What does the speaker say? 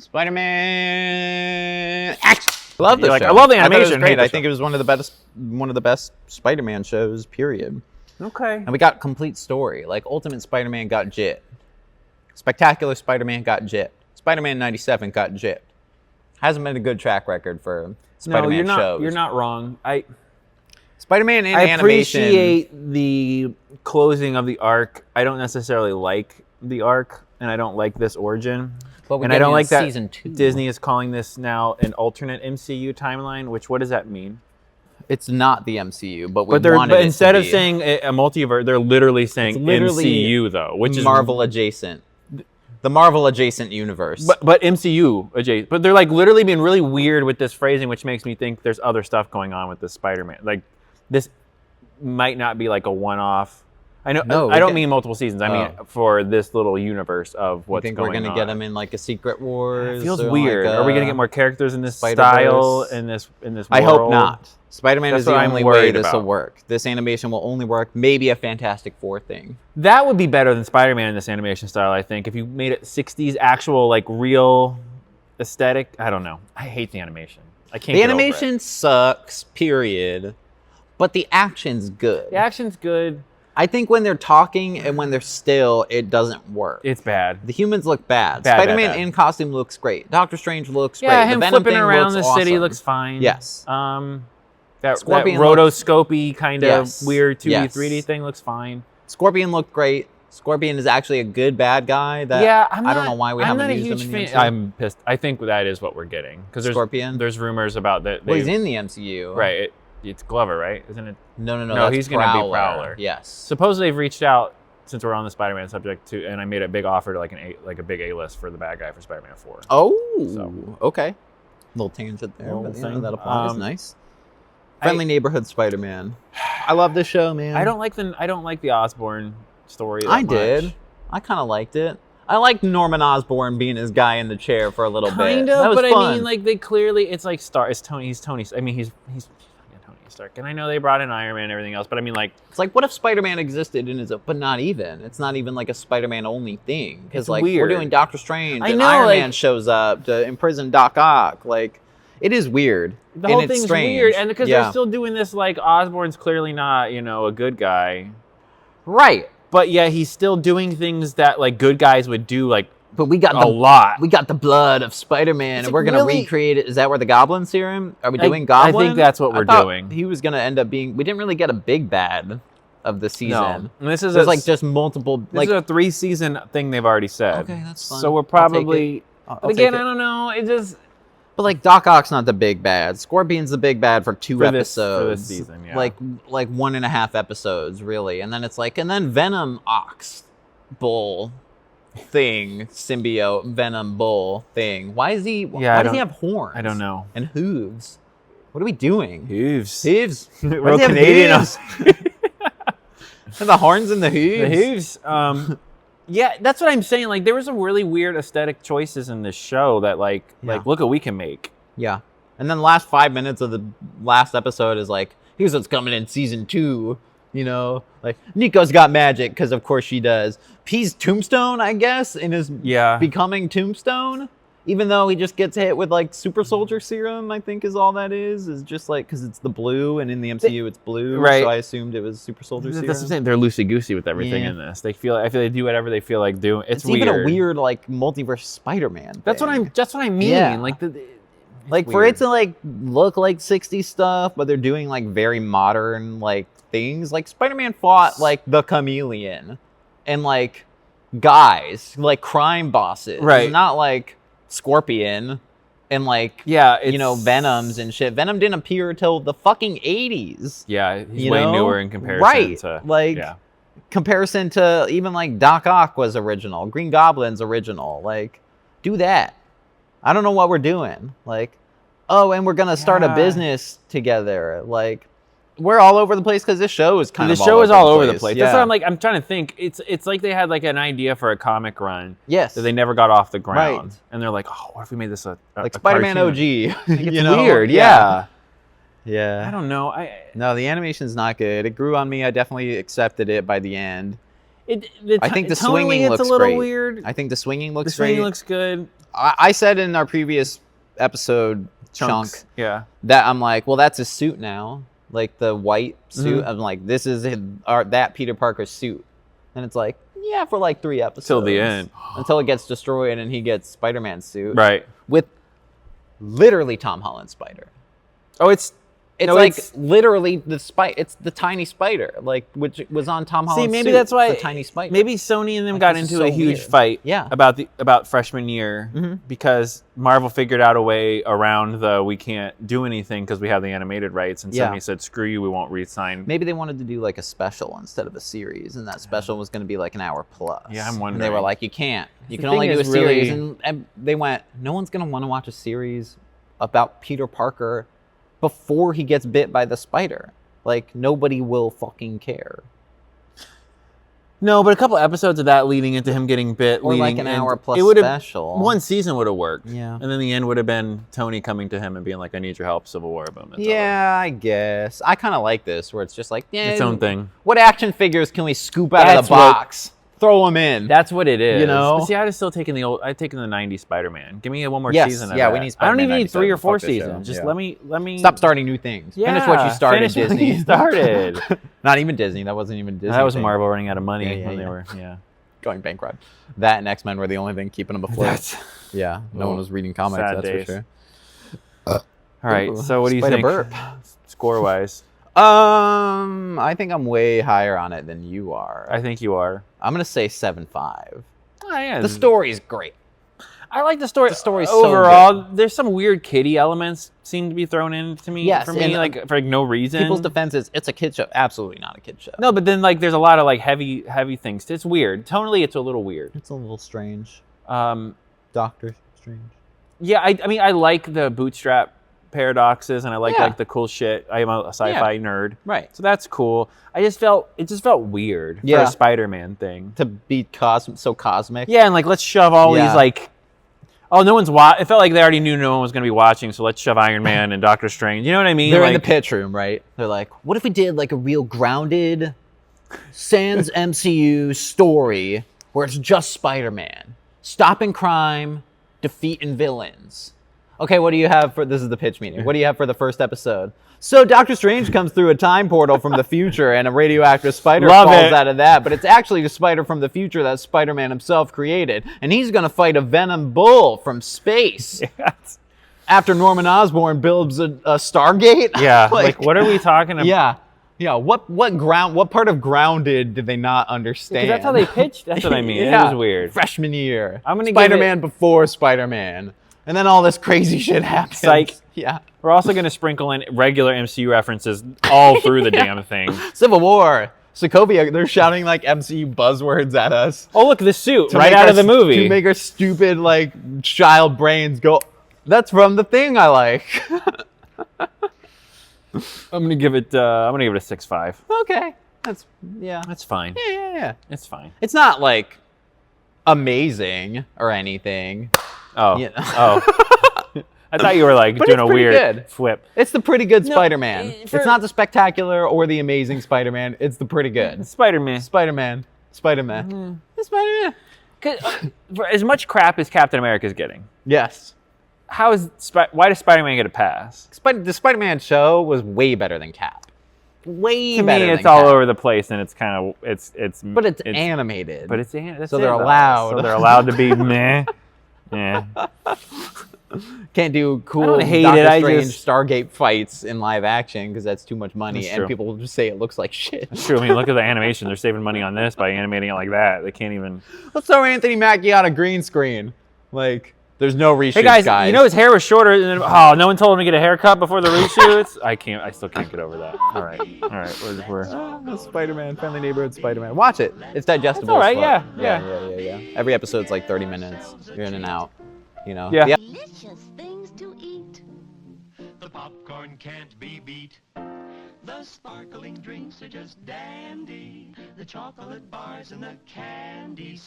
Spider-Man action. Love the show. I love the animation. I thought it was great. I think it was one of the best Spider-Man shows. Period. Okay. And we got complete story. Like Ultimate Spider-Man got gypped. Spectacular Spider-Man got gypped. Spider-Man 97 got gypped. Hasn't been a good track record for Spider-Man shows. You're not wrong. Spider-Man in I animation. appreciate the closing of the arc. I don't necessarily like the arc, and I don't like this origin. And I don't like that season 2. Disney is calling this now an alternate MCU timeline. Which, what does that mean? It's not the MCU, but But instead of saying a multiverse, they're literally saying MCU though, which is Marvel adjacent. The Marvel adjacent universe. But MCU adjacent. But they're like literally being really weird with this phrasing, which makes me think there's other stuff going on with this Spider-Man. Like this might not be like a one-off. I know. No, I don't mean multiple seasons. I mean for this little universe of what's going on. Going We're gonna get them in like a Secret Wars. It feels or weird. Like Are we gonna get more characters in this Spider-Verse? style in this world? I hope not. Spider-Man is That's the what I'm only way worried this will about. work. This animation will only work. Maybe a Fantastic Four thing. That would be better than Spider-Man in this animation style, I think. If you made it 60s actual, like real aesthetic. I don't know. I hate the animation. I can't The get over animation sucks, period. But the action's good. it. The action's good. I think when they're talking and when they're still, it doesn't work. It's bad. The humans look bad. Bad, Spider-Man bad. in costume looks great. Doctor Strange looks great. Yeah, The him Venom flipping thing around looks the city awesome. looks fine. Yes. That Scorpion rotoscopy kind of Yes. weird 2D, Yes. 3D thing looks fine. Scorpion looked great. Scorpion is actually a good bad guy. That Yeah, I don't know why we I'm haven't not a used huge him in the fan. MCU. I'm pissed. I think that is what we're getting because Scorpion? There's rumors about that. Well, he's in the MCU. Right. It's Glover, right? Isn't it? No, No, that's he's going to be Prowler. Yes. Supposedly they've reached out since we're on the Spider-Man subject to, and I made a big offer to like a big A-list for the bad guy for Spider-Man 4. Oh, So. okay. Little tangent there, Little but yeah, thing. that applies. Nice. Friendly neighborhood Spider-Man. I love this show, man. I don't like the Osborn story. I did. I kind of liked it. I liked Norman Osborn being his guy in the chair for a little bit. Kind That of, was but fun. I mean, like they clearly, it's like It's Tony. He's Tony. I mean, he's Tony Stark, and I know they brought in Iron Man and everything else, but I mean, like, it's like, what if Spider-Man existed and is but not even? It's not even like a Spider-Man only thing because It's like weird. we're doing Doctor Strange I and know, Iron like- Man shows up to imprison Doc Ock. Like, it is weird. the and whole it's thing's strange. weird, and because Yeah. they're still doing this, like Osborn's clearly not, a good guy, Right. but yeah, he's still doing things that like good guys would do, like But we got a lot. We got the blood of Spider-Man, It's and we're gonna really- recreate it. Is that where the Goblin serum? Are we doing I Goblin? think that's what we're thought doing. He was gonna end up being. We didn't really get a big bad of the season. No, and this is There's like just multiple. this Like, is a 3-season thing they've already said. Okay, that's fine. So we're I'll take probably. it. I'll But take again, it. I don't know. It just But like Doc Ock's not the big bad. Scorpion's the big bad for two For this episodes. season, yeah. Like 1.5 episodes, really. And then it's like, and then Venom Ox Bull thing, symbiote Venom Bull thing. Why is he? Yeah, why does he have horns? I don't know. And hooves. What are we doing? Hooves. Hooves. We're Why does he have Canadian. hooves? And the horns and the hooves. The hooves. Yeah, that's what I'm saying. Like, there were some really weird aesthetic choices in this show that, like, look what we can make. Yeah. And then the last 5 minutes of the last episode is like, here's what's coming in season 2. Like Nico's got magic because of course she does. He's Tombstone, I guess, and is becoming Tombstone. Even though he just gets hit with like super soldier serum, I think is all that is just like because it's the blue and in the MCU it's blue, right? So I assumed it was super soldier serum. That's what I'm saying. They're loosey goosey with everything in this. I feel they do whatever they feel like doing. It's weird. Even a weird like multiverse Spider-Man. That's what I mean. Yeah. Like for it to like look like 60s stuff, but they're doing like very modern like things. Like Spider-Man fought like the Chameleon and like guys, like crime bosses. Right. It's not like Scorpion and like Venoms and shit. Venom didn't appear till the fucking 80s. Yeah, he's way newer in comparison right. to comparison to even like Doc Ock was original. Green Goblin's original. Like, do that. I don't know what we're doing. Like, oh, and we're gonna start a business together. Like, we're all over the place because this show is kind of the show is all over the place. Yeah. That's what I'm trying to think. It's like they had like an idea for a comic run. Yes. That they never got off the ground. Right. And they're like, oh, what if we made this a like Spider-Man cartoon? OG? It's weird. Yeah. I don't know. No, the animation's not good. It grew on me. I definitely accepted it by the end. I think the tonally swinging it's looks a little great. weird. I think the swinging looks The swinging great. looks good. I said in our previous episode chunk Yeah. that I'm like, well, that's his suit now, like the white suit. I'm like, this is that Peter Parker suit, and it's like, yeah, for like 3 episodes Till the end. until it gets destroyed and he gets Spider-Man suit, Right. with literally Tom Holland Spider. Oh, it's Literally it's the tiny spider, like, which was on Tom Holland's See, maybe suit, that's why the tiny spider. Maybe Sony and them Like, got this is into a so huge weird. fight Yeah. about freshman year because Marvel figured out a way around we can't do anything because we have the animated rights, and Yeah. Sony said, screw you, we won't re-sign. Maybe they wanted to do like a special instead of a series, and that special was going to be like an hour plus. Yeah, I'm And wondering. they were like, you can't. You The can thing only do a is really- series. And they went, no one's going to want to watch a series about Peter Parker before he gets bit by the spider. Like, nobody will fucking care. No, but a couple episodes of that leading into him getting bit, Or like leading an hour into- plus it would've- special. One season would have worked. Yeah. And then the end would have been Tony coming to him and being like, I need your help, Civil War, boom. It's over. Yeah, I guess. I kind of like this, where it's just like, yeah, Its own thing. What action figures can we scoop out of That's the what- box? Throw them in. That's what it is. You know? But see, I'd have still taken I'd taken the 90s Spider-Man. Give me one more Yes, season of yeah, that. we need I don't Spider-Man even need 3 or 4 97. Fuck this seasons. show. Just Yeah. let me Stop starting new things. Yeah, Finish what you started, finish what Disney. you started. Not even Disney. That wasn't even Disney. That was thing. Marvel running out of money Yeah, yeah, when they yeah. were, yeah. Going bankrupt. That and X-Men were the only thing keeping them afloat. That's Yeah, no one was reading comics, sad that's days. for sure. all right. Ooh, So what do you Spider think, burp. score-wise? I think I'm way higher on it than you are. I think you are. I'm gonna say 7.5. Oh, yeah. The story's great. I like the story. The story's so overall. There's some weird kiddie elements seem to be thrown into me. Yes, for me, and, like for no reason. People's defense is it's a kid show. Absolutely not a kid show. No, but then like there's a lot of like heavy things. It's weird. Tonally, it's a little weird. It's a little strange. Um, Doctor Strange. yeah, I mean, I like the bootstrap paradoxes, and I like Yeah. like the cool shit. I am a sci-fi nerd, Right. so that's cool. It just felt weird for Yeah. a Spider-Man thing. To be so cosmic. Yeah, and like let's shove all Yeah. these like. Oh, no one's it felt like they already knew no one was going to be watching, so let's shove Iron Man and Doctor Strange. You know what I mean? They're in like, the pitch room, right? They're like, what if we did like a real grounded sans MCU story where it's just Spider-Man stopping crime, defeating villains? Okay, what do you have for this is the pitch meeting. What do you have for the first episode? So Doctor Strange comes through a time portal from the future and a radioactive spider Love falls it. out of that, but it's actually the spider from the future that Spider-Man himself created, and he's going to fight a venom bull from space. Yes. After Norman Osborn builds a Stargate. Yeah, like what are we talking about? Yeah. Yeah, what part of grounded did they not understand? Because that's how they pitched. That's what I mean. Yeah. It was weird. Freshman year. I'm gonna give Spider-Man before Spider-Man. And then all this crazy shit happens. Psych. Yeah. We're also going to sprinkle in regular MCU references all through the damn thing. Civil War. Sokovia, they're shouting like MCU buzzwords at us. Oh, look, the suit to right make out our of the movie. To make our stupid like child brains go, that's from the thing I like. I'm gonna give it. I'm gonna give it a 6.5. Okay. That's That's fine. Yeah. It's fine. It's not like amazing or anything. Oh. Yeah. Oh. I thought you were like But doing it's a pretty weird good. flip. It's the pretty good No, Spider-Man. for- It's not the spectacular or the amazing Spider-Man. It's the pretty good. Spider-Man. Spider-Man. Spider-Man. Spider-Man. 'Cause, for as much crap as Captain America's getting, Yes. why does Spider-Man get a pass? The Spider-Man show was way better than Cap. Way To me, better it's than all Cap. over the place, and it's kind of it's. But it's animated. But it's that's So it, they're though. allowed. So they're allowed to be meh. Yeah. Can't do cool don't hate Doctor it, I Strange just- Stargate fights in live action because that's too much money, That's and true. people will just say it looks like shit. It's true. I mean, look at the animation. They're saving money on this by animating it like that. They can't even. Let's throw Anthony Mackie on a green screen. Like, there's no reshoots, Hey guys, you know his hair was shorter. And oh, no one told him to get a haircut before the reshoots. I still can't get over that. All right. We're Spider-Man, Friendly Neighborhood Spider-Man. Watch it. It's digestible. It's all as right, fuck. yeah. Yeah. Every episode's like 30 minutes. You're in and out. You know. Yeah. Delicious things to eat. The popcorn can't be beat. The sparkling drinks are just dandy. The chocolate bars and the candy